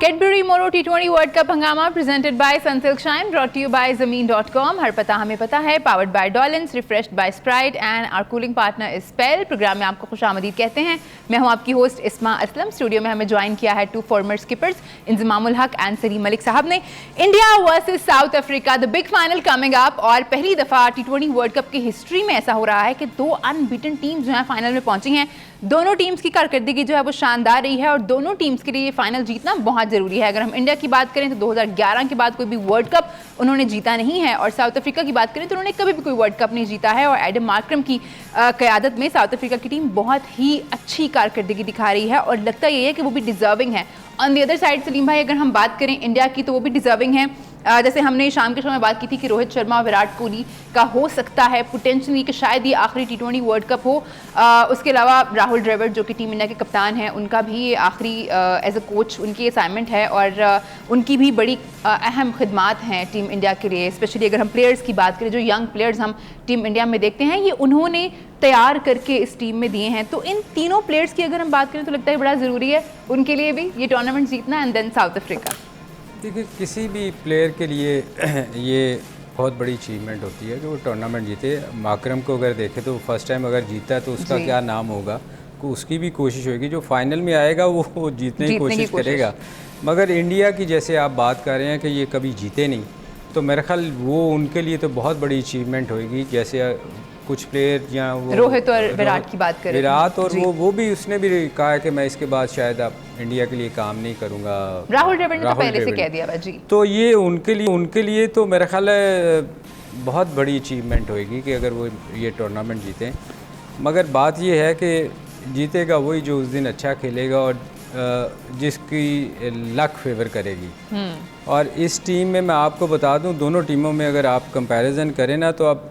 Cadbury मोरो T20 world cup हंगामा presented by Sunsilk Shine, brought to you by ज़मीन.com। हर पता हमें पता है, powered by Dollins, refreshed by Sprite and our cooling partner is Spell. Program में आपको खुशामदीद कहते हैं। मैं हूं आपकी होस्ट इस्मा असलम। स्टूडियो में हमें ज्वाइन किया है 2 फॉर्मर स्किपर्स इंजमामुल हक एंड सलीम मलिक साहब ने। India versus south Africa, the big final coming up. और पहली दफ़ा T20 वर्ल्ड कप की हिस्ट्री में ऐसा हो रहा है कि 2 अनबीटन टीम्स जो है फाइनल में पहुंची हैं। दोनों टीम्स की कारकर्दगी जो है वो शानदार रही है और दोनों टीम्स के लिए ये फाइनल जीतना बहुत ज़रूरी है। अगर हम इंडिया की बात करें तो 2011 के बाद कोई भी वर्ल्ड कप उन्होंने जीता नहीं है, और साउथ अफ्रीका की बात करें तो उन्होंने कभी भी कोई वर्ल्ड कप नहीं जीता है। और एडम मार्क्रम की क़यादत में साउथ अफ्रीका की टीम बहुत ही अच्छी कारकर्दगी दिखा रही है और लगता ये है कि वो भी डिज़र्विंग है। On the other side Salim भाई, अगर हम बात करें इंडिया की तो वो भी डिज़र्विंग है। जैसे हमने शाम के शो में बात की थी कि रोहित शर्मा और विराट कोहली का हो सकता है पोटेंशली कि शायद ये आखिरी T20 वर्ल्ड कप हो। उसके अलावा राहुल द्रविड़ जो कि टीम इंडिया के कप्तान हैं, उनका भी ये आखिरी एज अ कोच उनकी असाइनमेंट है और उनकी भी बड़ी अहम खिदमात हैं टीम इंडिया के लिए। स्पेशली अगर हम प्लेयर्स की बात करें, जो यंग प्लेयर्स हम टीम इंडिया में देखते हैं, ये उन्होंने तैयार करके इस टीम में दिए हैं। तो इन तीनों प्लेयर्स की अगर हम बात करें तो लगता है बड़ा ज़रूरी है उनके लिए भी ये टूर्नामेंट जीतना एंड देन साउथ अफ्रीका। देखिए, किसी भी प्लेयर के लिए ये बहुत बड़ी अचीवमेंट होती है कि वो टूर्नामेंट जीते। माकरम को अगर देखें तो फर्स्ट टाइम अगर जीता है तो उसका क्या नाम होगा, उसकी भी कोशिश होगी। जो फाइनल में आएगा वो जीतने की कोशिश करेगा। मगर इंडिया की जैसे आप बात कर रहे हैं कि ये कभी जीते नहीं, तो मेरे ख्याल वो उनके लिए तो बहुत बड़ी अचीवमेंट होगी। जैसे कुछ प्लेयर या वो रोहित और विराट की बात करें, विराट और वो भी उसने भी कहा है कि मैं इसके बाद शायद अब इंडिया के लिए काम नहीं करूँगा। राहुल द्रविड़ ने तो पहले से कह दिया जी। तो ये उनके लिए तो मेरा ख्याल है बहुत बड़ी अचीवमेंट होगी कि अगर वो ये टूर्नामेंट जीतें। मगर बात ये है कि जीतेगा वही जो उस दिन अच्छा खेलेगा और जिसकी लक फेवर करेगी। और इस टीम में मैं आपको बता दूं, दोनों टीमों में अगर आप कंपैरिजन करें ना, तो अब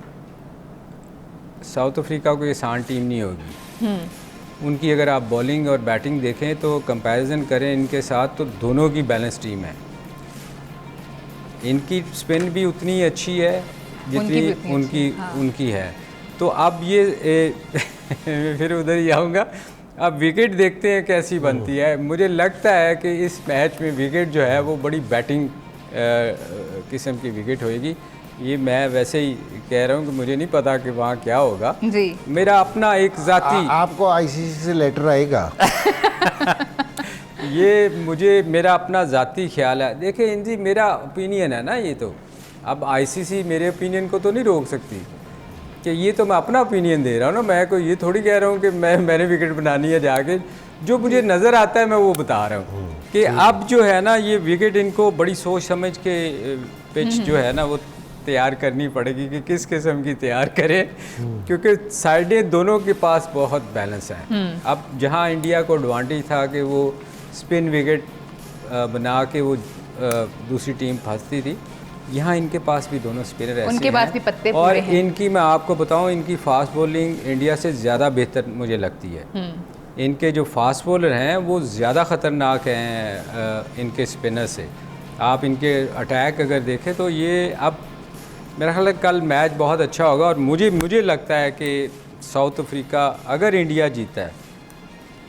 साउथ अफ्रीका कोई आसान टीम नहीं होगी। उनकी अगर आप बॉलिंग और बैटिंग देखें तो कंपैरिजन करें इनके साथ, तो दोनों की बैलेंस टीम है। इनकी स्पिन भी उतनी अच्छी है जितनी उनकी है। तो अब ये फिर उधर ही आऊँगा। अब विकेट देखते हैं कैसी बनती है। मुझे लगता है कि इस मैच में विकेट जो है वो बड़ी बैटिंग किस्म की विकेट होएगी। ये मैं वैसे ही कह रहा हूँ कि मुझे नहीं पता कि वहाँ क्या होगा जी। मेरा अपना एक ज़ाती आपको ICC से लेटर आएगा ये मेरा अपना ज़ाती ख्याल है। देखिए जी, मेरा ओपिनियन है ना, ये तो अब ICC मेरे ओपिनियन को तो नहीं रोक सकती कि ये तो मैं अपना ओपिनियन दे रहा हूँ ना। मैं कोई ये थोड़ी कह रहा हूँ कि मैंने विकेट बनानी है जाके। जो मुझे नज़र आता है मैं वो बता रहा हूँ कि अब जो है ना, ये विकेट इनको बड़ी सोच समझ के पिच जो है ना वो तैयार करनी पड़ेगी कि किस किस्म की तैयार करें, क्योंकि साइडें दोनों के पास बहुत बैलेंस है। अब जहां इंडिया को एडवांटेज था कि वो स्पिन विकेट बना के वो दूसरी टीम फंसती थी, यहाँ इनके पास भी दोनों स्पिनर ऐसे उनके पास भी पत्ते और हैं। इनकी मैं आपको बताऊं, इनकी फास्ट बॉलिंग इंडिया से ज़्यादा बेहतर मुझे लगती है। इनके जो फास्ट बॉलर हैं वो ज़्यादा ख़तरनाक हैं इनके स्पिनर से। आप इनके अटैक अगर देखें तो ये अब मेरा ख्याल है कल मैच बहुत अच्छा होगा। और मुझे लगता है कि साउथ अफ्रीका अगर इंडिया जीता है,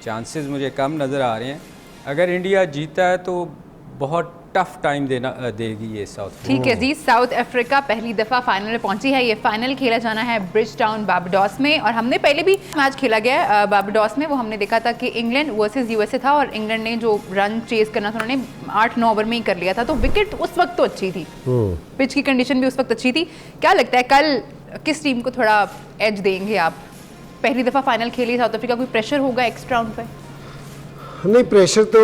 चांसेस मुझे कम नज़र आ रहे हैं, अगर इंडिया जीता है तो बहुत टफ टाइम देगी ये साउथ। ठीक है जी, साउथ अफ्रीका पहली दफ़ा फाइनल में पहुंची है। ये फाइनल खेला जाना है ब्रिज टाउन बारबाडोस में, और हमने पहले भी मैच खेला गया बारबाडोस में। वो हमने देखा था कि इंग्लैंड वर्सेस USA था और इंग्लैंड ने जो रन चेस करना था उन्होंने 8-9 ओवर में ही कर लिया था। तो विकेट उस वक्त तो अच्छी थी, पिच की कंडीशन भी उस वक्त अच्छी थी। क्या लगता है कल किस टीम को थोड़ा एज देंगे आप? पहली दफ़ा फाइनल खेली साउथ अफ्रीका, कोई प्रेशर होगा एक्स्ट्रा राउंड पर? नहीं, प्रेशर तो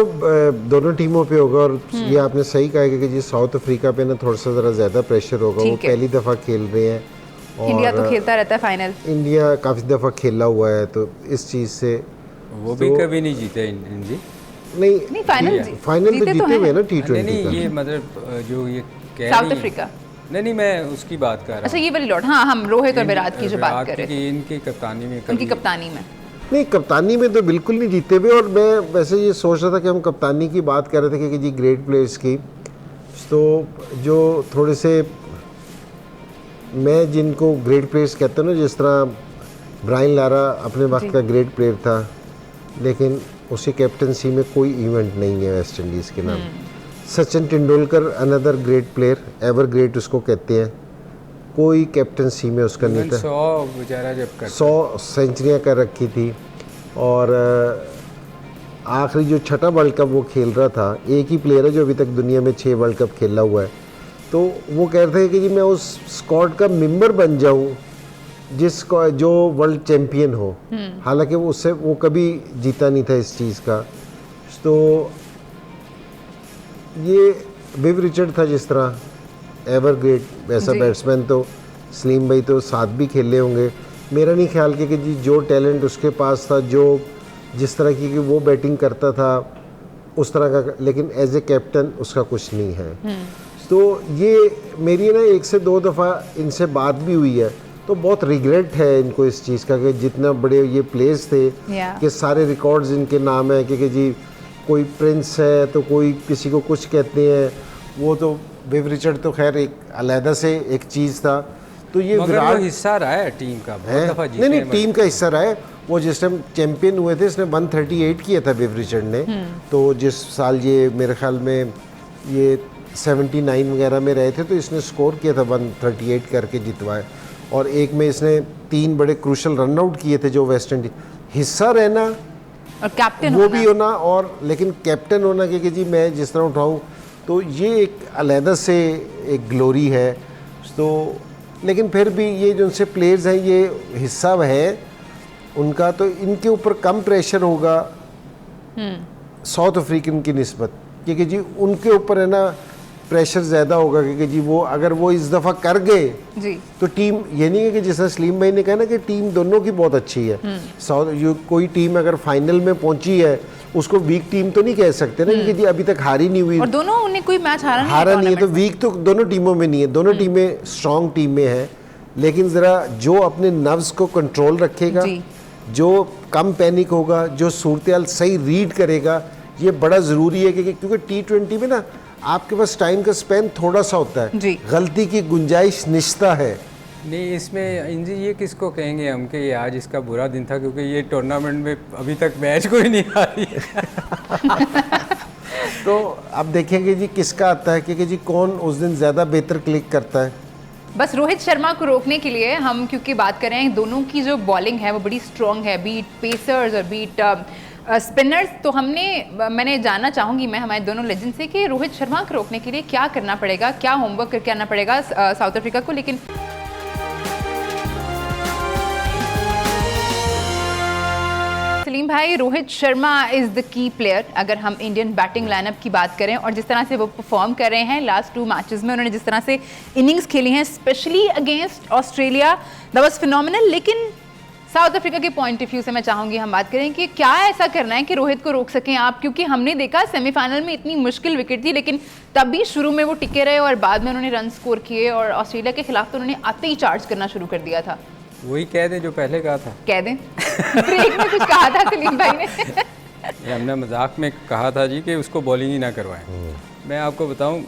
दोनों टीमों पे होगा। और ये आपने सही कहा कि जी साउथ अफ्रीका पे ना थोड़ा सा ज़रा ज़्यादा प्रेशर होगा। वो पहली दफ़ा खेल रहे हैं और इंडिया तो खेलता रहता है फाइनल। इंडिया काफ़ी दफ़ा खेला हुआ है, तो इस चीज़ से वो भी कभी नहीं जीते जी। नहीं फाइनल तो जीते हुए ना T20। नहीं, ये मतलब जो ये कह साउथ अफ्रीका नहीं, मैं उसकी बात कर रहा हूँ। अच्छा, ये वाली लॉट। हाँ, हम रोहित और विराट की जो बात कर रहे थे, इनकी कप्तानी में उनकी कप्तानी में नहीं, कप्तानी में तो बिल्कुल नहीं जीते हुए। और मैं वैसे ये सोच रहा था कि हम कप्तानी की बात कर रहे थे कि जी ग्रेट प्लेयर्स की, तो जो थोड़े से मैं जिनको ग्रेट प्लेयर्स कहता हूँ ना, जिस तरह ब्रायन लारा अपने वक्त का ग्रेट प्लेयर था, लेकिन उसकी कैप्टनसी में कोई इवेंट नहीं है वेस्ट इंडीज़ के नाम। Sachin Tendulkar another great player, ever great उसको कहते हैं, कोई कैप्टनसी में उसका नहीं था। 100 बेचारा जब कर 100 सेंचुरियाँ कर रखी थी और आखिरी जो छठा वर्ल्ड कप वो खेल रहा था, एक ही प्लेयर है जो अभी तक दुनिया में 6 वर्ल्ड कप खेला हुआ है, तो वो कह रहे थे कि जी मैं उस स्क्वाड का मेंबर बन जाऊं जिसको जो वर्ल्ड चैम्पियन हो। हालांकि वो उससे वो कभी जीता नहीं था इस चीज़ का। तो ये विव रिचर्ड था जिस तरह एवर ग्रेट ऐसा बैट्समैन, तो सलीम भाई तो साथ भी खेले होंगे। मेरा नहीं ख्याल कि जी जो टैलेंट उसके पास था, जो जिस तरह की कि वो बैटिंग करता था उस तरह का, लेकिन एज ए कैप्टन उसका कुछ नहीं है। तो ये मेरी ना 1 से 2 दफ़ा इनसे बात भी हुई है, तो बहुत रिग्रेट है इनको इस चीज़ का कि जितना बड़े ये प्लेयर्स थे कि सारे रिकॉर्ड्स इनके नाम है कि जी कोई प्रिंस है तो कोई किसी को कुछ कहते हैं, वो तो विव रिचर्ड तो खैर एक अलहदा से एक चीज़ था। तो ये विराट हिस्सा रहा है टीम का, बहुत दफा जीते नहीं टीम का हिस्सा रहा है। वो जिस टाइम चैंपियन हुए थे इसने 138 किया था विव रिचर्ड ने, तो जिस साल ये मेरे ख्याल में ये 79 वगैरह में रहे थे तो इसने स्कोर किया था 138 करके जितवाए, और एक में इसने 3 बड़े क्रूशल रन आउट किए थे जो वेस्ट इंडीज। हिस्सा रहना और कैप्टन वो भी होना, और लेकिन कैप्टन होना कि जी मैं जिस तरह उठाऊँ, तो ये एक अलहदा से एक ग्लोरी है। तो लेकिन फिर भी ये जो उनसे प्लेयर्स हैं ये हिस्सा है उनका, तो इनके ऊपर कम प्रेशर होगा साउथ अफ्रीकन की निस्बत, क्योंकि जी उनके ऊपर है ना प्रेशर ज़्यादा होगा, क्योंकि जी वो अगर वो इस दफ़ा कर गए तो टीम, ये नहीं है कि जैसा सलीम भाई ने कहा ना कि टीम दोनों की बहुत अच्छी है। साउथ कोई टीम अगर फाइनल में पहुंची है उसको वीक टीम तो नहीं कह सकते ना, क्योंकि जी अभी तक हारी नहीं हुई, और दोनों उन्हें कोई मैच हारा नहीं है, तो वीक तो दोनों टीमों में नहीं है, दोनों टीमें स्ट्रॉन्ग टीम में है। लेकिन ज़रा जो अपने नर्व्स को कंट्रोल रखेगा, जो कम पैनिक होगा, जो सूरत सही रीड करेगा, ये बड़ा ज़रूरी है। क्योंकि T20 में ना आपके पास टाइम का स्पेन थोड़ा सा होता है, गलती की गुंजाइश निश्ता है। नहीं इसमें इंजी ये किसको कहेंगे हम कि ये आज इसका बुरा दिन था, क्योंकि ये टूर्नामेंट में अभी तक मैच कोई नहीं हारी तो अब देखेंगे जी किसका आता है, क्योंकि जी कौन उस दिन ज़्यादा बेहतर क्लिक करता है। बस रोहित शर्मा को रोकने के लिए हम क्योंकि बात कर रहे हैं, दोनों की जो बॉलिंग है वो बड़ी स्ट्रॉन्ग है, बीट पेसर्स और बीट स्पिनर्स। तो मैंने जानना चाहूँगी मैं हमारे दोनों लेजेंड से कि रोहित शर्मा को रोकने के लिए क्या करना पड़ेगा, क्या होमवर्क करके आना पड़ेगा साउथ अफ्रीका को। लेकिन सलीम भाई, Rohit Sharma is the key player अगर हम इंडियन बैटिंग लाइनअप की बात करें, और जिस तरह से वो परफॉर्म कर रहे हैं लास्ट 2 मैचेस में, उन्होंने जिस तरह से इनिंग्स खेली हैं specially against Australia, that was phenomenal. लेकिन साउथ अफ्रीका के पॉइंट ऑफ व्यू से मैं चाहूँगी हम बात करें कि क्या ऐसा करना है कि रोहित को रोक सकें आप, क्योंकि हमने देखा सेमीफाइनल में इतनी मुश्किल विकेट थी, लेकिन तब भी शुरू में वो टिके रहे और बाद में उन्होंने रन स्कोर किए, और ऑस्ट्रेलिया के खिलाफ तो उन्होंने आते ही चार्ज करना शुरू कर दिया था। वही कह दें जो पहले कहा था, कह दें ब्रेक में कुछ कहा था सलीम भाई ने हमने मजाक में कहा था जी कि उसको बॉलिंग ही ना करवाएं। मैं आपको बताऊं,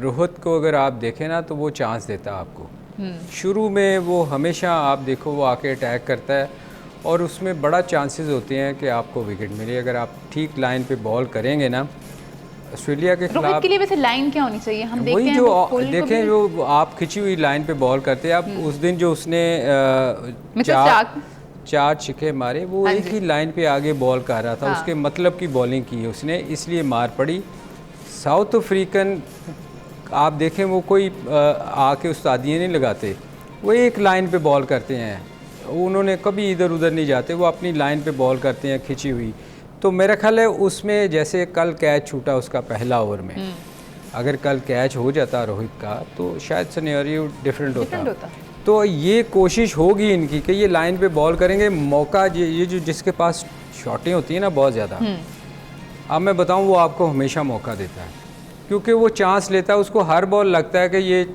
रोहित को अगर आप देखें ना तो वो चांस देता आपको। शुरू में वो हमेशा आप देखो वो आके अटैक करता है और उसमें बड़ा चांसेस होते हैं कि आपको विकेट मिले अगर आप ठीक लाइन पे बॉल करेंगे ना। ऑस्ट्रेलिया के खिलाफ के लिए वैसे लाइन क्या होनी चाहिए, हम देखते हैं जो देखें जो आप खिंची हुई लाइन पे बॉल करते हैं। आप उस दिन जो उसने 4 छिक्के मारे, वो एक ही लाइन पे आगे बॉल कर रहा था, उसके मतलब की बॉलिंग की उसने, इसलिए मार पड़ी। साउथ अफ्रीकन आप देखें वो कोई आके उस्तादियाँ नहीं लगाते, वो एक लाइन पे बॉल करते हैं, उन्होंने कभी इधर उधर नहीं जाते, वो अपनी लाइन पे बॉल करते हैं खिंची हुई। तो मेरा ख्याल है उसमें जैसे कल कैच छूटा उसका पहला ओवर में, अगर कल कैच हो जाता रोहित का तो शायद सिनेरियो डिफरेंट होता। तो ये कोशिश होगी इनकी कि ये लाइन पे बॉल करेंगे, मौका ये जो जिसके पास शॉटें होती हैं ना बहुत ज़्यादा, अब मैं बताऊं वो आपको हमेशा मौका देता है, क्योंकि वो चांस लेता है, उसको हर बॉल लगता है कि ये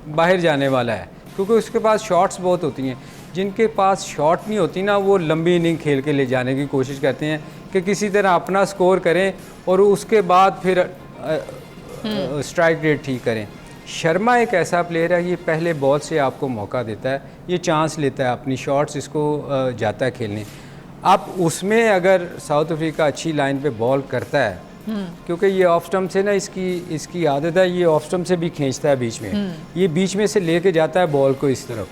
बाहर जाने वाला है, क्योंकि उसके पास शॉट्स बहुत होती हैं। जिनके पास शॉट नहीं होती ना वो लंबी इनिंग खेल के ले जाने की कोशिश करते हैं कि किसी तरह अपना स्कोर करें और उसके बाद फिर स्ट्राइक रेट ठीक करें। शर्मा एक ऐसा प्लेयर है, ये पहले बॉल से आपको मौका देता है, ये चांस लेता है, अपनी शॉट्स इसको जाता है खेलने। अब उसमें अगर साउथ अफ्रीका अच्छी लाइन पे बॉल करता है क्योंकि ये ऑफ स्टम्प से ना इसकी आदत है, ये ऑफ स्टम्प से भी खींचता है बीच में, ये बीच में से लेके जाता है बॉल को इस तरफ,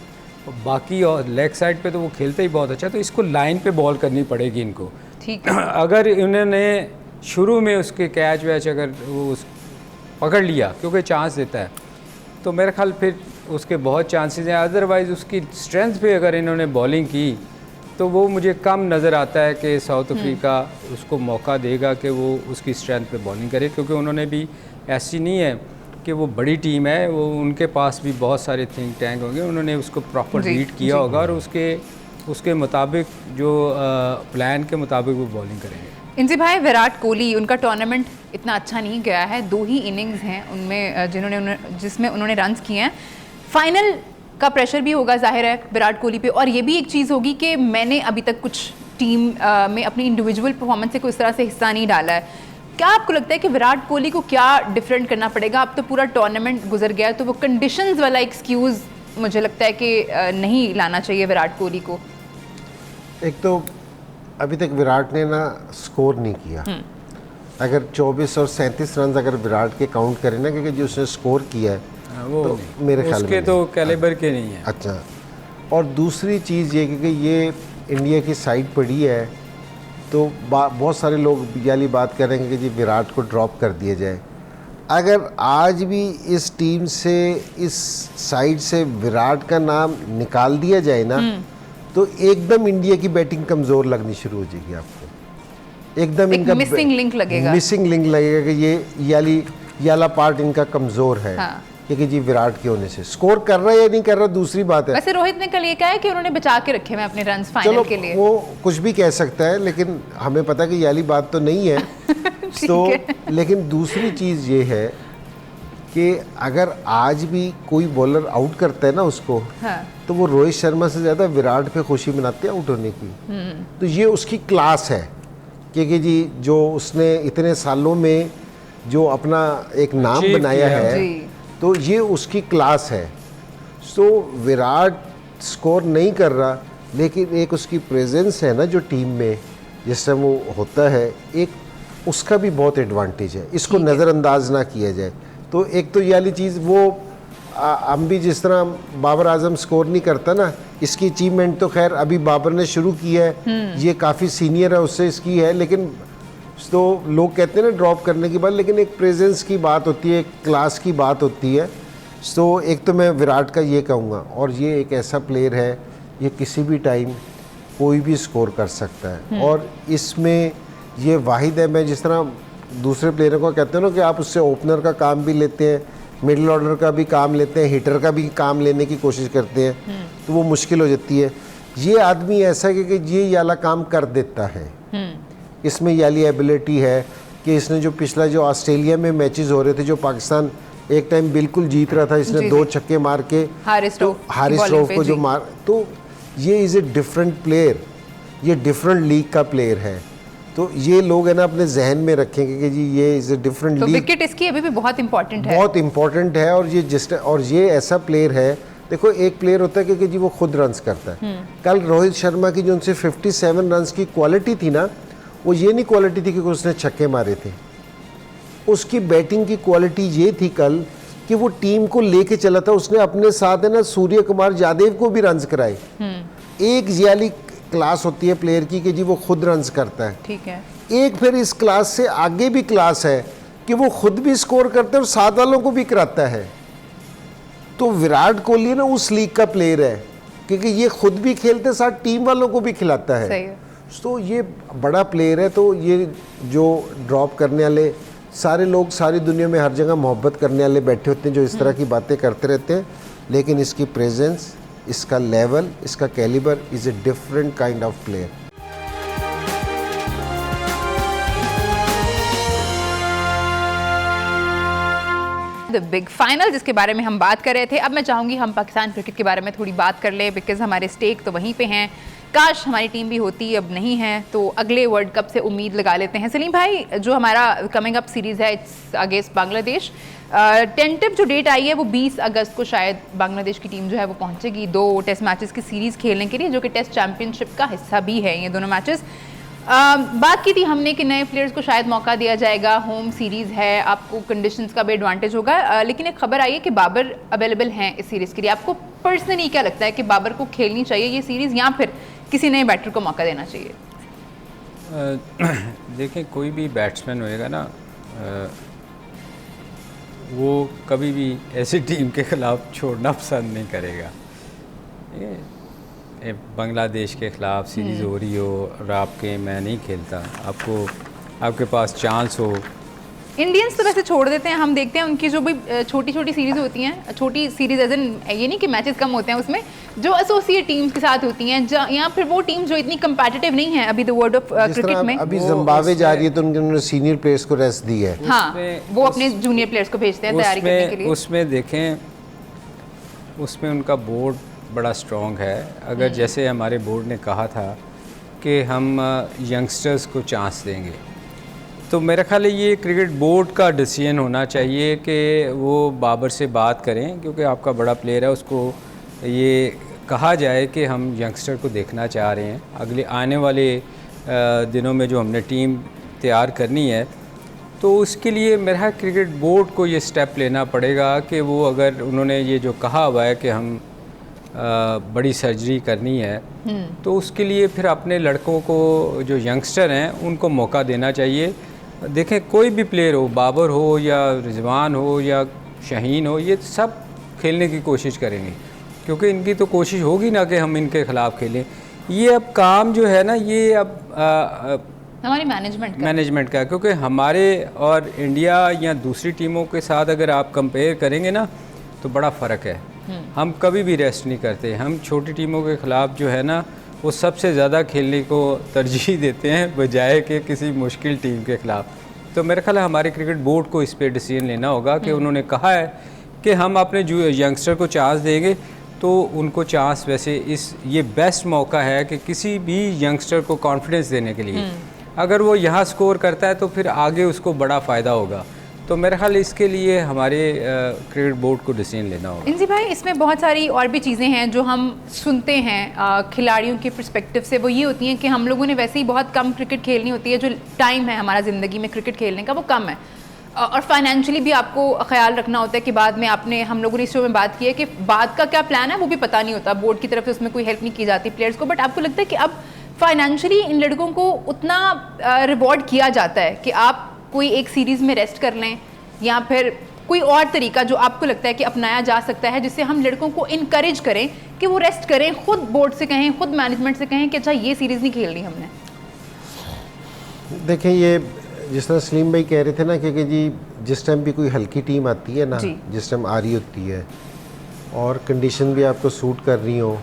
बाकी और लेग साइड पे तो वो खेलते ही बहुत अच्छा, तो इसको लाइन पे बॉल करनी पड़ेगी इनको। ठीक है। अगर इन्होंने शुरू में उसके कैच वैच अगर वो पकड़ लिया, क्योंकि चांस देता है, तो मेरे ख्याल फिर उसके बहुत चांसेस हैं। अदरवाइज़ उसकी स्ट्रेंथ पे अगर इन्होंने बॉलिंग की तो वो मुझे कम नज़र आता है कि साउथ अफ्रीका उसको मौका देगा कि वो उसकी स्ट्रेंथ पे बॉलिंग करे, क्योंकि उन्होंने भी ऐसी नहीं है कि वो बड़ी टीम है, वो उनके पास भी बहुत सारे थिंक टैंक होंगे, उन्होंने उसको प्रॉपर रीड किया होगा और उसके मुताबिक जो प्लान के मुताबिक वो बॉलिंग करेंगे। इंजी भाई, विराट कोहली, उनका टूर्नामेंट इतना अच्छा नहीं गया है, 2 ही इनिंग्स हैं उनमें जिसमें उन्होंने रन्स किए हैं। फाइनल का प्रेशर भी होगा जाहिर है विराट कोहली पे, और ये भी एक चीज़ होगी कि मैंने अभी तक कुछ टीम में अपनी इंडिविजुअल परफॉर्मेंस से कोई इस तरह से हिस्सा नहीं डाला है। क्या आपको लगता है कि विराट कोहली को क्या डिफरेंट करना पड़ेगा? अब तो पूरा टूर्नामेंट गुजर गया है, तो वो कंडीशंस वाला एक्सक्यूज़ मुझे लगता है कि नहीं लाना चाहिए विराट कोहली को। एक तो अभी तक विराट ने ना स्कोर नहीं किया। अगर 24 और 37 रन अगर विराट के काउंट करें ना, क्योंकि जो उसने स्कोर किया है वो तो मेरे ख्याल में उसके तो कैलिबर के नहीं है। अच्छा, और दूसरी चीज़ ये कि ये इंडिया की साइड पड़ी है, तो बहुत सारे लोग वाली बात करेंगे कि जी विराट को ड्रॉप कर दिया जाए। अगर आज भी इस टीम से, इस साइड से विराट का नाम निकाल दिया जाए ना, तो एकदम इंडिया की बैटिंग कमज़ोर लगनी शुरू हो जाएगी आपको। एकदम इनका मिसिंग लिंक लगेगा, मिसिंग लिंक लगेगा कि ये याला पार्ट इनका कमज़ोर है। हाँ। कि जी विराट के होने से स्कोर कर रहा है या नहीं कर रहा दूसरी बात है। वैसे रोहित ने कल ये कहा है कि उन्होंने बचा के रखे हैं अपने रन्स फाइनल के लिए। वो कुछ भी कह सकता है, लेकिन हमें पता है कि ये वाली बात तो नहीं है। तो लेकिन दूसरी चीज़ ये है कि अगर आज भी कोई बॉलर आउट करता है ना उसको, हाँ। तो वो रोहित शर्मा से ज़्यादा विराट पे खुशी मनाते हैं आउट होने की। तो ये उसकी क्लास है कि जी जो उसने इतने सालों में जो अपना एक नाम बनाया है, तो ये उसकी क्लास है। सो विराट स्कोर नहीं कर रहा, लेकिन एक उसकी प्रेजेंस है ना जो टीम में जिस टाइम वो होता है, एक उसका भी बहुत एडवांटेज है, इसको नज़रअंदाज ना किया जाए। तो एक तो ये वाली चीज़ वो हम भी जिस तरह बाबर आजम स्कोर नहीं करता ना, इसकी अचीवमेंट तो खैर अभी बाबर ने शुरू की है, ये काफ़ी सीनियर है उससे इसकी है, लेकिन तो लोग कहते हैं ना ड्रॉप करने की बात, लेकिन एक प्रेजेंस की बात होती है, एक क्लास की बात होती है। तो एक तो मैं विराट का ये कहूँगा, और ये एक ऐसा प्लेयर है, ये किसी भी टाइम कोई भी स्कोर कर सकता है, और इसमें ये वाहिद है। मैं जिस तरह दूसरे प्लेयरों को कहते हैं ना कि आप उससे ओपनर का काम भी लेते हैं, मिडिल ऑर्डर का भी काम लेते हैं, हिटर का भी काम लेने की कोशिश करते हैं, तो वो मुश्किल हो जाती है। ये आदमी ऐसा है कि ये वाला काम कर देता है, इसमें ये वाली एबिलिटी है कि इसने जो पिछला जो ऑस्ट्रेलिया में मैचेस हो रहे थे, जो पाकिस्तान एक टाइम बिल्कुल जीत रहा था, इसने 2 छक्के मार के हारिस रऊफ को जो मार, तो ये इज़ ए डिफरेंट प्लेयर, ये डिफरेंट लीग का प्लेयर है। तो ये लोग है ना अपने जहन में रखेंगे कि जी ये is a different league. Wicket इसकी अभी भी बहुत इंपॉर्टेंट है, बहुत इंपॉर्टेंट है। और ये ऐसा प्लेयर है, देखो एक प्लेयर होता है कि जी वो खुद रन्स करता है। कल रोहित शर्मा की जो उनसे 57 रन्स की क्वालिटी थी ना, वो ये नहीं क्वालिटी थी कि उसने छक्के मारे थे, उसकी बैटिंग की क्वालिटी ये थी कल कि वो टीम को लेके चला था। उसने अपने साथ है ना सूर्य कुमार यादव को भी रन्स कराए। एक जियाली क्लास होती है प्लेयर की कि जी वो खुद रन्स करता है, ठीक है। एक फिर इस क्लास से आगे भी क्लास है कि वो खुद भी स्कोर करता है और साथ वालों को भी कराता है। तो विराट कोहली ना उस लीग का प्लेयर है, क्योंकि ये खुद भी खेलते साथ टीम वालों को भी खिलाता है। सही है। तो ये बड़ा प्लेयर है। तो ये जो ड्रॉप करने वाले सारे लोग सारी दुनिया में हर जगह मोहब्बत करने वाले बैठे होते हैं जो इस तरह की बातें करते रहते हैं, लेकिन इसकी प्रेजेंस, इसका लेवल, इसका calibre is a different kind of player. The big final जिसके बारे में हम बात कर रहे थे, अब मैं चाहूँगी हम पाकिस्तान क्रिकेट के बारे में थोड़ी बात कर लें, बिकॉज हमारे स्टेक तो वहीं पे हैं। काश हमारी टीम भी होती, अब नहीं है, तो अगले वर्ल्ड कप से उम्मीद लगा लेते हैं। सलीम भाई, जो हमारा कमिंग अप सीरीज़ है इट्स अगेंस्ट बांग्लादेश, टेंटिव जो डेट आई है वो 20 अगस्त को शायद बांग्लादेश की टीम जो है वो पहुंचेगी 2 टेस्ट मैचेस की सीरीज़ खेलने के लिए, जो कि टेस्ट चैंपियनशिप का हिस्सा भी है ये दोनों मैचेस। बात की थी हमने कि नए प्लेयर्स को शायद मौका दिया जाएगा, होम सीरीज़ है, आपको कंडीशंस का भी एडवांटेज होगा, लेकिन एक खबर आई है कि बाबर अवेलेबल हैं इस सीरीज़ के लिए। आपको पर्सनली क्या लगता है कि बाबर को खेलनी चाहिए ये सीरीज़ या फिर किसी नए बैटर को मौका देना चाहिए? देखें, कोई भी बैट्समैन होएगा ना, वो कभी भी ऐसी टीम के ख़िलाफ़ छोड़ना पसंद नहीं करेगा। बांग्लादेश के ख़िलाफ़ सीरीज़ हो रही हो और आपके मैं नहीं खेलता, आपके पास चांस हो। इंडियंस तो वैसे छोड़ देते हैं, हम देखते हैं उनकी जो भी छोटी छोटी सीरीज़ होती हैं, छोटी सीरीज़ एज इन ये नहीं कि मैचेस कम होते हैं, उसमें जो एसोसिएट टीम्स के साथ होती हैं या फिर वो टीम्स जो इतनी कंपेटिटिव नहीं है अभी द वर्ल्ड ऑफ क्रिकेट में। अभी जिम्बाब्वे जा रही है तो उन्होंने सीनियर प्लेयर्स को रेस्ट दी है। हाँ, वो अपने जूनियर प्लेयर्स को भेजते हैं तैयारी करने के लिए। उसमें देखें, उसमें उनका बोर्ड बड़ा स्ट्रॉन्ग है। अगर जैसे हमारे बोर्ड ने कहा था कि हम यंगस्टर्स को चांस देंगे, तो मेरा ख्याल है ये क्रिकेट बोर्ड का डिसीजन होना चाहिए कि वो बाबर से बात करें, क्योंकि आपका बड़ा प्लेयर है, उसको ये कहा जाए कि हम यंगस्टर को देखना चाह रहे हैं। अगले आने वाले दिनों में जो हमने टीम तैयार करनी है, तो उसके लिए मेरा क्रिकेट बोर्ड को ये स्टेप लेना पड़ेगा कि वो, अगर उन्होंने ये जो कहा हुआ है कि हम बड़ी सर्जरी करनी है, तो उसके लिए फिर अपने लड़कों को जो यंगस्टर हैं उनको मौका देना चाहिए। देखें, कोई भी प्लेयर हो, बाबर हो या रिजवान हो या शाहीन हो, ये सब खेलने की कोशिश करेंगे, क्योंकि इनकी तो कोशिश होगी ना कि हम इनके ख़िलाफ़ खेलें। ये अब काम जो है ना, ये अब हमारी मैनेजमेंट का, क्योंकि हमारे और इंडिया या दूसरी टीमों के साथ अगर आप कंपेयर करेंगे ना, तो बड़ा फ़र्क है। हम कभी भी रेस्ट नहीं करते। हम छोटी टीमों के ख़िलाफ़ जो है ना, वो सबसे ज़्यादा खेलने को तरजीह देते हैं बजाय कि किसी मुश्किल टीम के ख़िलाफ़। तो मेरा ख्याल है हमारे क्रिकेट बोर्ड को इस पे डिसीजन लेना होगा कि उन्होंने कहा है कि हम अपने यंगस्टर को चांस देंगे, तो उनको चांस, वैसे ये बेस्ट मौका है कि किसी भी यंगस्टर को कॉन्फिडेंस देने के लिए, अगर वो यहाँ स्कोर करता है तो फिर आगे उसको बड़ा फ़ायदा होगा। तो मेरा ख्याल इसके लिए हमारे क्रिकेट बोर्ड को डिसीजन लेना होगा। इंजी भाई, इसमें बहुत सारी और भी चीज़ें हैं जो हम सुनते हैं खिलाड़ियों के पर्सपेक्टिव से। वो ये होती हैं कि हम लोगों ने वैसे ही बहुत कम क्रिकेट खेलनी होती है, जो टाइम है हमारा ज़िंदगी में क्रिकेट खेलने का वो कम है, और फाइनेंशियली भी आपको ख्याल रखना होता है कि बाद में हम लोगों ने इस शो में बात की है कि बाद का क्या प्लान है वो भी पता नहीं होता, बोर्ड की तरफ से उसमें कोई हेल्प नहीं की जाती प्लेयर्स को। बट आपको लगता है कि अब फाइनेंशियली इन लड़कों को उतना रिवॉर्ड किया जाता है कि आप कोई एक सीरीज़ में रेस्ट कर लें, या फिर कोई और तरीका जो आपको लगता है कि अपनाया जा सकता है जिससे हम लड़कों को इनकरेज करें कि वो रेस्ट करें, खुद बोर्ड से कहें, खुद मैनेजमेंट से कहें कि अच्छा ये सीरीज़ नहीं खेलनी हमने? देखें, ये जिस तरह सलीम भाई कह रहे थे ना कि जी जिस टाइम भी कोई हल्की टीम आती है ना, जिस टाइम आ रही होती है और कंडीशन भी आपको सूट कर रही हो,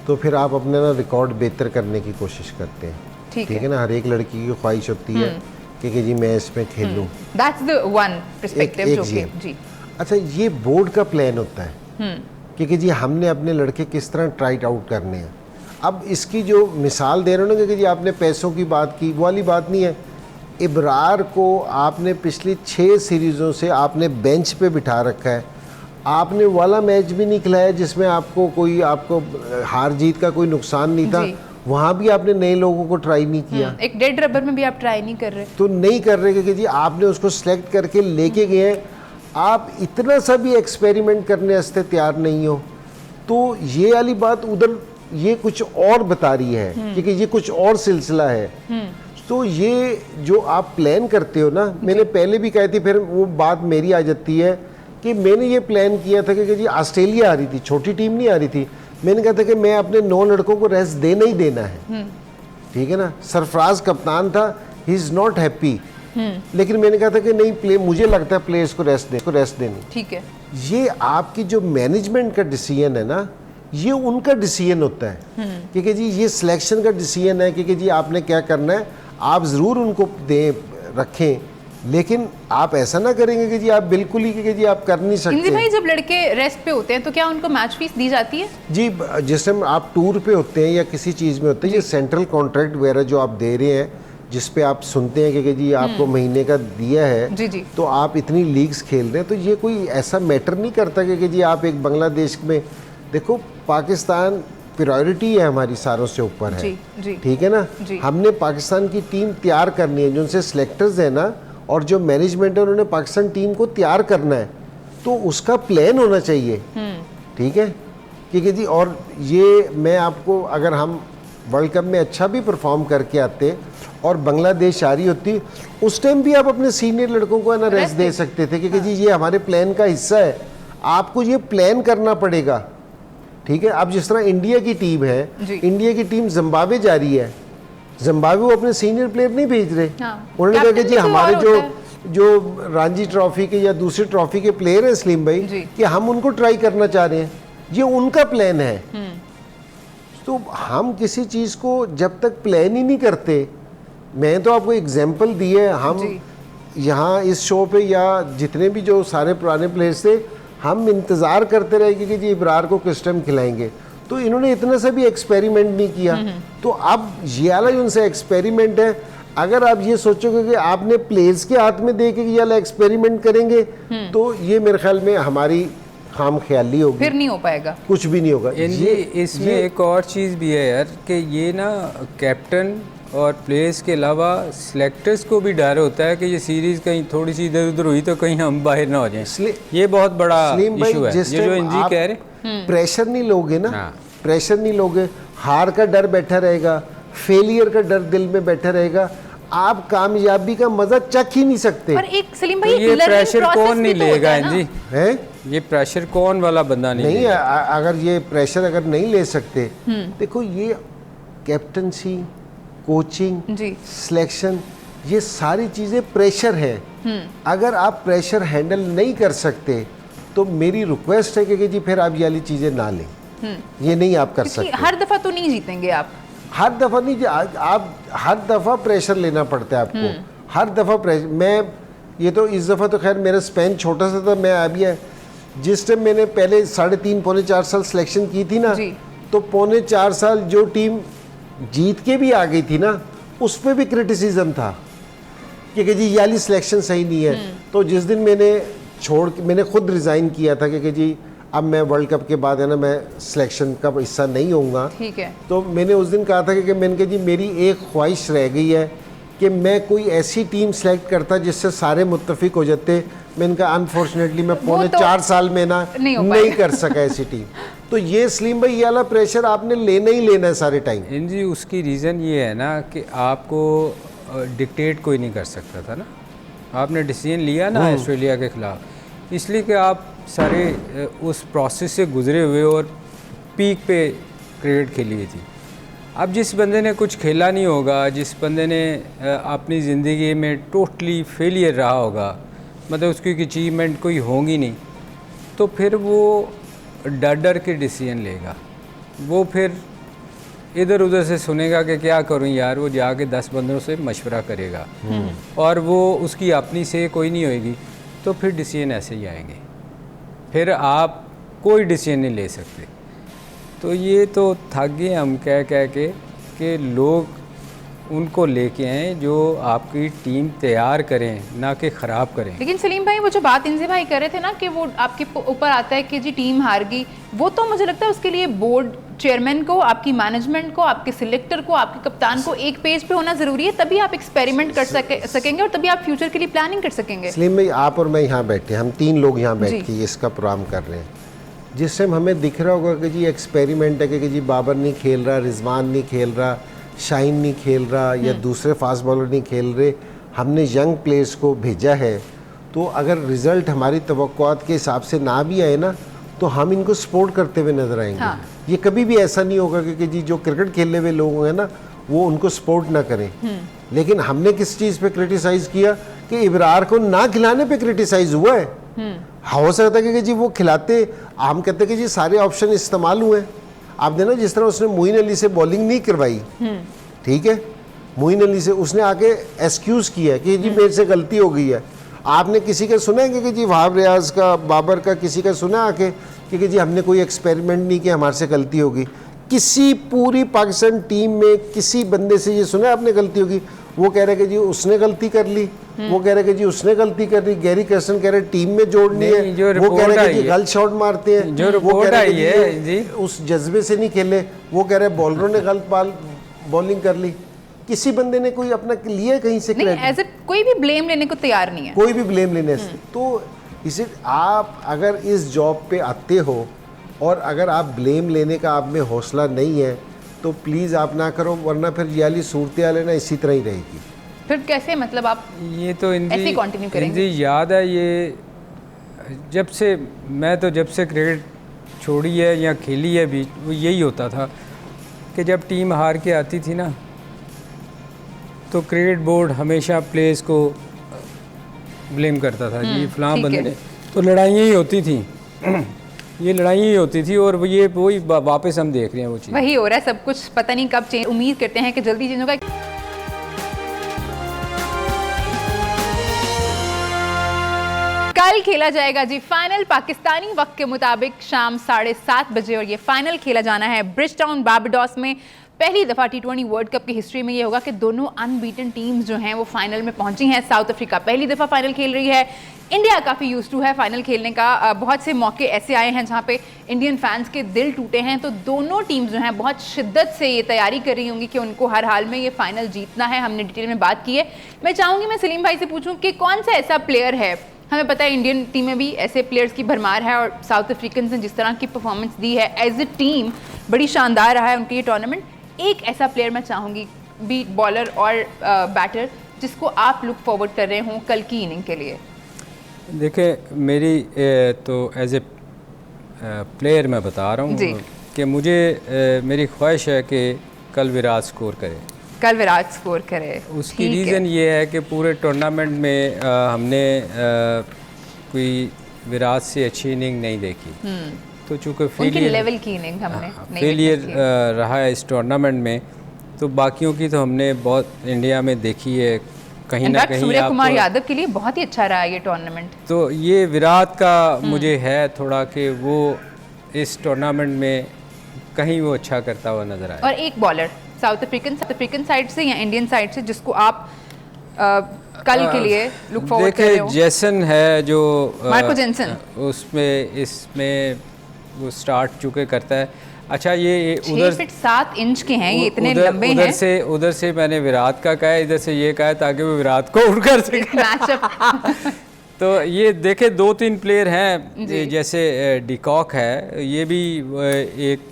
तो फिर आप अपने ना रिकॉर्ड बेहतर करने की कोशिश करते हैं। ठीक है ना, हर एक लड़की की ख्वाहिश होती है कि जी मैं इसमें खेलूं। That's the one perspective जो कि जी। अच्छा, ये बोर्ड का प्लान होता है कि जी हमने अपने लड़के किस तरह ट्राइट आउट करने हैं। अब इसकी जो मिसाल दे रहे हो ना कि जी आपने पैसों की बात की, वो वाली बात नहीं है। इब्रार को आपने पिछली 6 सीरीज़ों से आपने बेंच पे बिठा रखा है, आपने वाला मैच भी नहीं खिलाया जिसमें आपको हार जीत का कोई नुकसान नहीं था, वहाँ भी आपने नए लोगों को ट्राई नहीं किया। एक डेड रबर में भी आप ट्राई नहीं कर रहे, तो नहीं कर रहे कि जी आपने उसको सिलेक्ट करके लेके गए हैं, आप इतना सा भी एक्सपेरिमेंट करने वास्ते तैयार नहीं हो। तो ये वाली बात उधर ये कुछ और बता रही है क्योंकि ये कुछ और सिलसिला है। तो ये जो आप प्लान करते हो ना, मैंने पहले भी कही थी, फिर वो बात मेरी आ जाती है कि मैंने ये प्लान किया था कि जी ऑस्ट्रेलिया आ रही थी, छोटी टीम नहीं आ रही थी, मैंने कहा था कि मैं अपने 9 लड़कों को रेस्ट देना ही देना है। ठीक है ना, सरफराज कप्तान था, ही इज़ नॉट हैप्पी, लेकिन मैंने कहा था कि नहीं, मुझे लगता है प्लेयर्स को रेस्ट देनी। ठीक है, ये आपकी जो मैनेजमेंट का डिसीजन है ना, ये उनका डिसीजन होता है क्योंकि जी ये सिलेक्शन का डिसीजन है क्योंकि जी आपने क्या करना है, आप ज़रूर उनको रखें, लेकिन आप ऐसा ना करेंगे कि जी आप बिल्कुल ही कि जी आप कर नहीं सकते। भाई, जब लड़के रेस्ट पे होते हैं तो क्या उनको मैच फीस दी जाती है? जी, जिस टाइम आप टूर पे होते हैं या किसी चीज़ में होते हैं, ये सेंट्रल कॉन्ट्रैक्ट वगैरह जो आप दे रहे हैं, जिस पे आप सुनते हैं कि जी आपको महीने का दिया है, जी। तो आप इतनी लीग्स खेल रहे हैं, तो ये कोई ऐसा मैटर नहीं करता कि जी आप एक बांग्लादेश में देखो, पाकिस्तान प्रायोरिटी है हमारी सारों से ऊपर है। जी, जी। ठीक है ना। जी। हमने पाकिस्तान की टीम तैयार करनी है, जो उनसे सिलेक्टर्स है ना और जो मैनेजमेंट है उन्होंने पाकिस्तान टीम को तैयार करना है, तो उसका प्लान होना चाहिए। ठीक है, क्योंकि जी और ये मैं आपको, अगर हम वर्ल्ड कप में अच्छा भी परफॉर्म करके आते और बांग्लादेश आ रही होती, उस टाइम भी आप अपने सीनियर लड़कों को है ना रेस्ट दे सकते थे, क्योंकि जी ये हमारे प्लान का हिस्सा है, आपको ये प्लान करना पड़ेगा। ठीक है, अब जिस तरह इंडिया की टीम है, इंडिया की टीम जिम्बाब्वे जा रही है, जिम्बाब्वे वो अपने सीनियर प्लेयर नहीं भेज रहे। उन्होंने कहा कि जी हमारे जो रणजी ट्रॉफी के या दूसरी ट्रॉफी के प्लेयर हैं सलीम भाई, कि हम उनको ट्राई करना चाह रहे हैं, ये उनका प्लान है। तो हम किसी चीज़ को जब तक प्लान ही नहीं करते, मैं तो आपको एग्जांपल दी है, हम यहाँ इस शो पे या जितने भी जो सारे पुराने प्लेयर्स थे, हम इंतज़ार करते रहे कि जी इब्रार को किस टाइम खिलाएंगे, तो इन्होंने इतना सा भी एक्सपेरिमेंट नहीं किया। तो अब ये वाला जो उनसे एक्सपेरिमेंट है, अगर आप ये सोचोगे कि आपने प्लेयर्स के हाथ में दे के ये वाला एक्सपेरिमेंट करेंगे, तो ये मेरे ख्याल में हमारी खाम ख्याली होगी, फिर नहीं हो पाएगा, कुछ भी नहीं होगा। ये इसमें एक और चीज़ भी है यार, कि ये ना कैप्टन और प्लेयर्स के अलावा सिलेक्टर्स को भी डर होता है कि ये सीरीज़ कहीं थोड़ी सी इधर उधर हुई तो कहीं हम बाहर ना हो जाएं। ये बहुत बड़ा इशू है, ये जो इंजी कह रहे। प्रेशर नहीं लोगे ना, प्रेशर नहीं लोगे, हार का डर बैठा रहेगा, फेलियर का डर दिल में बैठा रहेगा, आप कामयाबी का मजा चख ही नहीं सकते। पर एक सलीम भाई, तो ये प्रेशर कौन नहीं लेगा जी? है ये प्रेशर कौन वाला बंदा नहीं लेगा? अगर ये प्रेशर अगर नहीं ले सकते, देखो ये कैप्टनसी, कोचिंग, सिलेक्शन, ये सारी चीज़ें प्रेशर है। अगर आप प्रेशर हैंडल नहीं कर सकते, तो मेरी रिक्वेस्ट है कि जी फिर आप ये वाली चीज़ें ना लें, ये नहीं आप कर सकते। हर दफ़ा तो नहीं जीतेंगे आप, हर दफ़ा नहीं, आप हर दफ़ा प्रेशर लेना पड़ता है आपको, हर दफ़ा प्रेशर। मैं ये तो इस दफ़ा तो खैर मेरा स्पेन छोटा सा था, मैं अभी है, जिस टाइम मैंने पहले 3.5 पौने 4 साल सिलेक्शन की थी ना, तो पौने 4 साल जो टीम जीत के भी आ गई थी ना, उस पर भी क्रिटिसिज्म था कि जी ये वाली सिलेक्शन सही नहीं है। तो जिस दिन मैंने खुद रिज़ाइन किया था कि जी अब मैं वर्ल्ड कप के बाद है ना मैं सिलेक्शन का हिस्सा नहीं होऊंगा, ठीक है, तो मैंने उस दिन कहा था कि मैंने कहा जी मेरी एक ख्वाहिश रह गई है कि मैं कोई ऐसी टीम सेलेक्ट करता जिससे सारे मुत्तफिक हो जाते। मैंने कहा अनफॉर्चुनेटली मैं पौने 4 साल में ना नहीं कर सका ऐसी टीम। तो ये सलीम भाई ये वाला प्रेशर आपने लेना ही लेना है सारे टाइम। जी उसकी रीज़न ये है ना कि आपको डिक्टेट कोई नहीं कर सकता था ना, आपने डिसीजन लिया ना ऑस्ट्रेलिया के ख़िलाफ़, इसलिए कि आप सारे उस प्रोसेस से गुजरे हुए और पीक पे क्रिकेट खेली हुई थी। अब जिस बंदे ने कुछ खेला नहीं होगा, जिस बंदे ने अपनी ज़िंदगी में टोटली फेलियर रहा होगा, मतलब उसकी अचीवमेंट कोई होगी नहीं, तो फिर वो डर डर के डिसीजन लेगा, वो फिर इधर उधर से सुनेगा कि क्या करूं यार, वो जाके 10 बंदों से मशवरा करेगा और वो उसकी अपनी से कोई नहीं होएगी, तो फिर डिसीजन ऐसे ही आएंगे, फिर आप कोई डिसीजन नहीं ले सकते। तो ये तो थक गए हम कह कह के कि लोग उनको लेके आएँ जो आपकी टीम तैयार करें, ना कि ख़राब करें। लेकिन सलीम भाई वो जो बात इंजी भाई कर रहे थे ना कि वो आपके ऊपर आता है कि जी टीम हार गई, वो तो मुझे लगता है उसके लिए बोर्ड चेयरमैन को, आपकी मैनेजमेंट को, आपके सिलेक्टर को, आपके कप्तान को एक पेज पे होना ज़रूरी है, तभी आप एक्सपेरिमेंट कर सकेंगे और तभी आप फ्यूचर के लिए प्लानिंग कर सकेंगे। सलीम भाई आप और मैं यहाँ बैठे, हम 3 लोग यहाँ बैठ के इसका प्रोग्राम कर रहे हैं, जिस टाइम हमें दिख रहा होगा कि जी एक्सपेरिमेंट है कि जी बाबर नहीं खेल रहा, रिजवान नहीं खेल रहा, शाहीन नहीं खेल रहा या दूसरे फास्ट बॉलर नहीं खेल रहे, हमने यंग प्लेयर्स को भेजा है, तो अगर रिज़ल्ट हमारी तवक्कुआत के हिसाब से ना भी आए ना, तो हम इनको सपोर्ट करते हुए नज़र आएंगे। ये कभी भी ऐसा नहीं होगा कि जी जो क्रिकेट खेलने हुए लोग हैं ना वो उनको सपोर्ट ना करें। लेकिन हमने किस चीज़ पे क्रिटिसाइज़ किया कि इब्रार को ना खिलाने पे क्रिटिसाइज़ हुआ है। हो सकता है कि जी वो खिलाते, हम कहते कि जी सारे ऑप्शन इस्तेमाल हुए। आप देना जिस तरह उसने मोइन अली से बॉलिंग नहीं करवाई, ठीक है, मोइन अली से उसने आके एक्सक्यूज़ किया कि जी मेरे से गलती हो गई है। आपने किसी का सुना है कि जी वहाब रियाज का, बाबर का, किसी का सुना आके कि जी हमने कोई एक्सपेरिमेंट नहीं किया, हमारे से गलती होगी? किसी पूरी पाकिस्तान टीम में किसी बंदे से ये सुना है आपने गलती होगी? वो कह रहे कि जी उसने गलती कर ली, वो कह रहे कि जी उसने गलती कर ली, गैरी कर्सन कह रहे टीम में जोड़नी है, वो कह रहे कि जी गलत शॉट मारते हैं, जो रिपोर्ट आई है जी उस जज्बे से नहीं खेले, वो कह रहे बॉलरों ने गलत बॉलिंग कर ली। किसी बंदे ने कोई अपना लिया कहीं से नहीं, एज ए कोई भी ब्लेम लेने को तैयार नहीं है, कोई भी ब्लेम लेने से। तो इसे आप अगर इस जॉब पे आते हो और अगर आप ब्लेम लेने का आप में हौसला नहीं है तो प्लीज़ आप ना करो, वरना फिर ये वाली सूरत हाल है ना इसी तरह ही रहेगी। फिर कैसे मतलब आप ये तो ऐसे ही continue करेंगे? इंजी याद है ये जब से क्रिकेट छोड़ी है या खेली है बीच, वो यही होता था कि जब टीम हार के आती थी ना तो क्रिकेट बोर्ड हमेशा प्लेयर्स को ब्लेम करता था जी फलां ठीक बंदे है। ने, तो लड़ाइयाँ ही होती थी ये लड़ाइयाँ ही होती थी और ये वही वापस हम देख रहे हैं वो चीज़। वही हो रहा है सब कुछ, पता नहीं कब चेंज, उम्मीद करते हैं कि जल्दी चेंज होगा। कल खेला जाएगा जी फाइनल पाकिस्तानी वक्त के मुताबिक शाम 7:30 बजे और ये फाइनल खेला जाना है ब्रिजटाउन बारबाडोस में। पहली दफ़ा T20 वर्ल्ड कप की हिस्ट्री में ये होगा कि दोनों अनबीटन टीम्स जो हैं वो फाइनल में पहुंची हैं। साउथ अफ्रीका पहली दफ़ा फाइनल खेल रही है, इंडिया काफ़ी यूज्ड टू है फाइनल खेलने का। बहुत से मौके ऐसे आए हैं जहाँ पे इंडियन फैंस के दिल टूटे हैं, तो दोनों टीम्स जो हैं बहुत शिद्दत से ये तैयारी कर रही होंगी कि उनको हर हाल में ये फाइनल जीतना है। हमने डिटेल में बात की है। मैं चाहूँगी मैं सलीम भाई से पूछूँ कि कौन सा ऐसा प्लेयर है, हमें पता है इंडियन टीम में भी ऐसे प्लेयर्स की भरमार है और साउथ अफ्रीकन ने जिस तरह की परफॉर्मेंस दी है एज ए टीम बड़ी शानदार रहा है उनकी ये टूर्नामेंट। एक ऐसा प्लेयर मैं चाहूँगी बी बॉलर और बैटर जिसको आप लुक फॉरवर्ड कर रहे हों कल की इनिंग के लिए। देखिए मेरी तो एज ए प्लेयर मैं बता रहा हूँ कि मुझे मेरी ख्वाहिश है कि कल विराट स्कोर करे, कल विराट स्कोर करे। उसकी रीज़न ये है कि पूरे टूर्नामेंट में हमने कोई विराट से अच्छी इनिंग नहीं देखी, तो चूँकि लेवल की इनिंग हमने फेलियर रहा है इस टूर्नामेंट में, तो बाकियों की तो हमने बहुत इंडिया में देखी है कहीं ना कहीं। सूर्य कुमार यादव के लिए बहुत ही अच्छा रहा है ये टूर्नामेंट। तो ये विराट का मुझे है थोड़ा कि वो इस टूर्नामेंट में कहीं वो अच्छा करता हुआ नजर आए। और एक बॉलर साउथ अफ्रीकन साइड से या इंडियन साइड से जिसको आप कल के लिए लुक फॉरवर्ड कर रहे हो? जेसन है जो मार्को जेनसन, उसमें इसमें वो स्टार्ट चुके करता है। अच्छा ये उधर 6 फीट 7 इंच के हैं ये, इतने लंबे हैं। उधर से मैंने विराट का कहा, इधर से ये कहा ताकि वो विराट को आउट कर सके मैचअप। तो ये देखे 2-3 प्लेयर हैं जैसे डिकॉक है, ये भी एक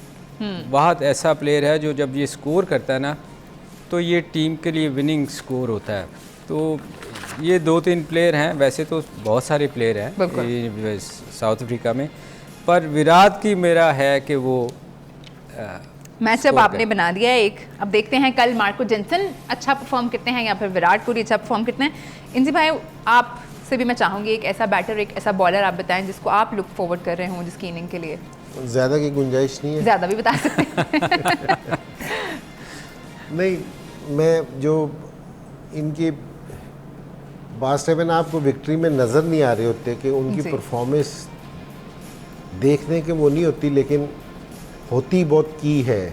बहुत ऐसा प्लेयर है जो जब ये स्कोर करता है ना तो ये टीम के लिए विनिंग स्कोर होता है। तो ये 2-3 प्लेयर हैं, वैसे तो बहुत सारे प्लेयर हैं साउथ अफ्रीका में, पर विराट की मेरा है कि वो मैचअप आपने बना दिया है एक। अब देखते हैं कल मार्को जेनसन अच्छा परफॉर्म करते हैं या फिर विराट कोहली अच्छा परफॉर्म करते हैं। इंजी भाई आप से भी मैं चाहूँगी एक ऐसा बैटर एक ऐसा बॉलर आप बताएं जिसको आप लुक फॉरवर्ड कर रहे हों जिसकी इनिंग के लिए। ज़्यादा की गुंजाइश नहीं है, ज़्यादा भी बता सकते हैं। नहीं, मैं जो इनके बास टाइम ना आपको विक्ट्री में नज़र नहीं आ रहे होते कि उनकी परफॉर्मेंस देखने के वो नहीं होती, लेकिन होती बहुत की है।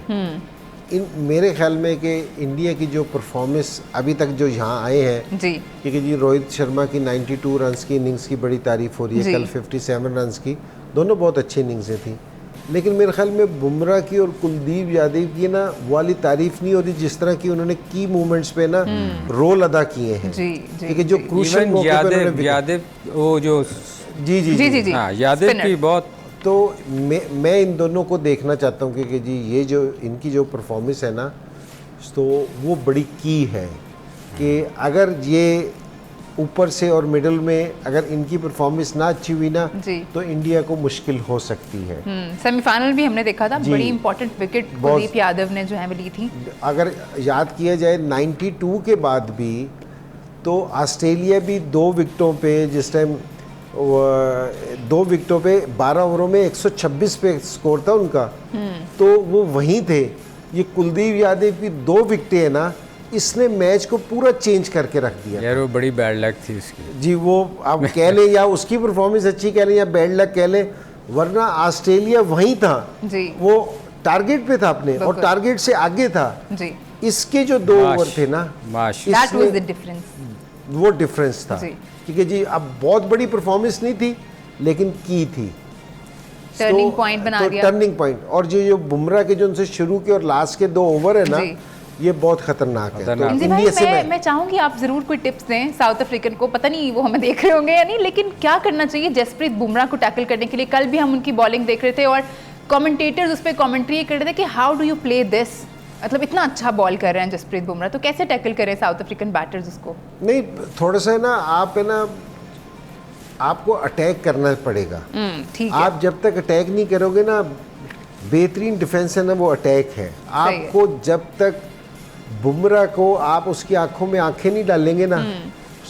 इन मेरे ख्याल में कि इंडिया की जो परफॉर्मेंस अभी तक जो यहाँ आए हैं जी, क्योंकि जी रोहित शर्मा की 92 रन्स की इनिंग्स की बड़ी तारीफ हो रही है, कल 57 रन्स की, दोनों बहुत अच्छी इनिंग्सें थी। लेकिन मेरे ख्याल में बुमराह की और कुलदीप यादव की ना वाली तारीफ नहीं हो रही जिस तरह की उन्होंने की मूवमेंट्स पे ना रोल अदा किए हैं। क्योंकि जो क्रूशियल मौके पे यादव वो जो जी हाँ यादव की बहुत, तो मैं इन दोनों को देखना चाहता हूँ कि जी ये जो इनकी जो परफॉर्मेंस है ना तो वो बड़ी की है कि अगर ये ऊपर से और मिडिल में अगर इनकी परफॉर्मेंस ना अच्छी हुई ना तो इंडिया को मुश्किल हो सकती है। सेमीफाइनल भी हमने देखा था, बड़ी इंपॉर्टेंट विकेट कुलदीप यादव ने जो है वो ली थी। अगर याद किया जाए 92 के बाद भी तो ऑस्ट्रेलिया भी 2 विकेटों पे जिस टाइम 2 विकेटों पे 12 ओवरों में 126 पे स्कोर था उनका, तो वो वहीं थे। ये कुलदीप यादव की 2 विकेटें है ना, इसने मैच को पूरा चेंज करके रख दिया यार। वो बड़ी बैड लक थी उसकी जी, वो आप कह लें या उसकी परफॉर्मेंस अच्छी कह लें या बैड लक कह लें, वरना ऑस्ट्रेलिया वहीं था जी, वो टारगेट पे था अपने और टारगेट से आगे था जी। इसके जो 2 ओवर थे ना, माश दैट वाज द डिफरेंस। वो डिफरेंस था। जी। क्योंकि जी अब बहुत बड़ी परफॉर्मेंस नहीं थी लेकिन की थी, टर्निंग पॉइंट बना दिया। Turning point. और जो बुमराह के जो उनसे शुरू के और लास्ट के 2 ओवर है ना, जी। ये बहुत खतरनाक है। तो इंजी भाई इंडिया से मैं चाहूंगी आप जरूर कोई टिप्स दें साउथ अफ्रीकन को, पता नहीं वो हमें देख रहे होंगे या नहीं, लेकिन क्या करना चाहिए जसप्रीत बुमराह को टैकल करने के लिए। कल भी हम उनकी बॉलिंग देख रहे थे और कमेंटेटर्स उस पर कमेंट्री कर रहे थे कि how do you play this, मतलब इतना अच्छा बॉल कर रहे हैं जसप्रीत बुमराह, तो कैसे टैकल करें साउथ अफ्रीकन बैटर्स उसको? नहीं, थोड़ा सा है ना, आप है ना, आपको अटैक करना पड़ेगा। ठीक है। आप जब तक अटैक नहीं करोगे ना, बेहतरीन डिफेंस है ना वो अटैक है। आपको जब तक बुमराह को आप उसकी आंखों में आंखें नहीं डालेंगे ना,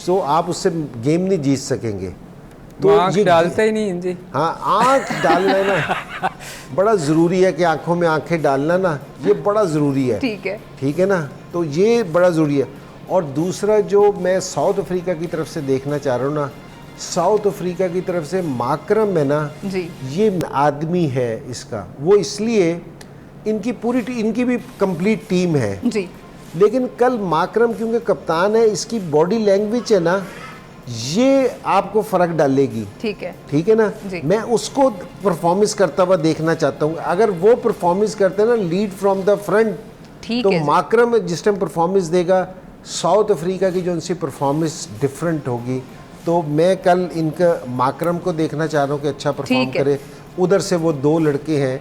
तो आप उससे गेम नहीं जीत सकेंगे। तो आंख डालता ही नहीं जी। हाँ, आंख डालना है ना बड़ा ज़रूरी है कि आंखों में आंखें डालना ना, ये बड़ा ज़रूरी है। ठीक है ना, तो ये बड़ा ज़रूरी है। और दूसरा जो मैं साउथ अफ्रीका की तरफ से देखना चाह रहा हूँ ना, साउथ अफ्रीका की तरफ से माकरम है ना जी। ये आदमी है इसका, वो इसलिए इनकी भी कंप्लीट टीम है जी। लेकिन कल माकरम क्योंकि कप्तान है, इसकी बॉडी लैंग्वेज है ना, ये आपको फ़र्क डालेगी। ठीक है ना। मैं उसको परफॉर्मेंस करता हुआ देखना चाहता हूँ। अगर वो परफॉर्मेंस करते हैं ना, लीड फ्रॉम द फ्रंट, तो माकरम जिस टाइम परफॉर्मेंस देगा, साउथ अफ्रीका की जो उनसी परफॉर्मेंस डिफरेंट होगी। तो मैं कल इनका माकरम को देखना चाह रहा हूँ कि अच्छा परफॉर्म करे। उधर से वो 2 लड़के हैं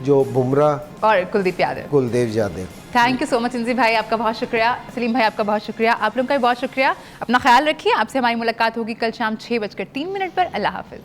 जो बुमराह और Kuldeep Yadav. Thank you so much Inzi भाई, आपका बहुत शुक्रिया। सलीम भाई आपका बहुत शुक्रिया, आप लोगों का भी बहुत शुक्रिया। अपना ख्याल रखिए। आपसे हमारी मुलाकात होगी कल शाम 6:03 पर। अल्लाह हाफिज़।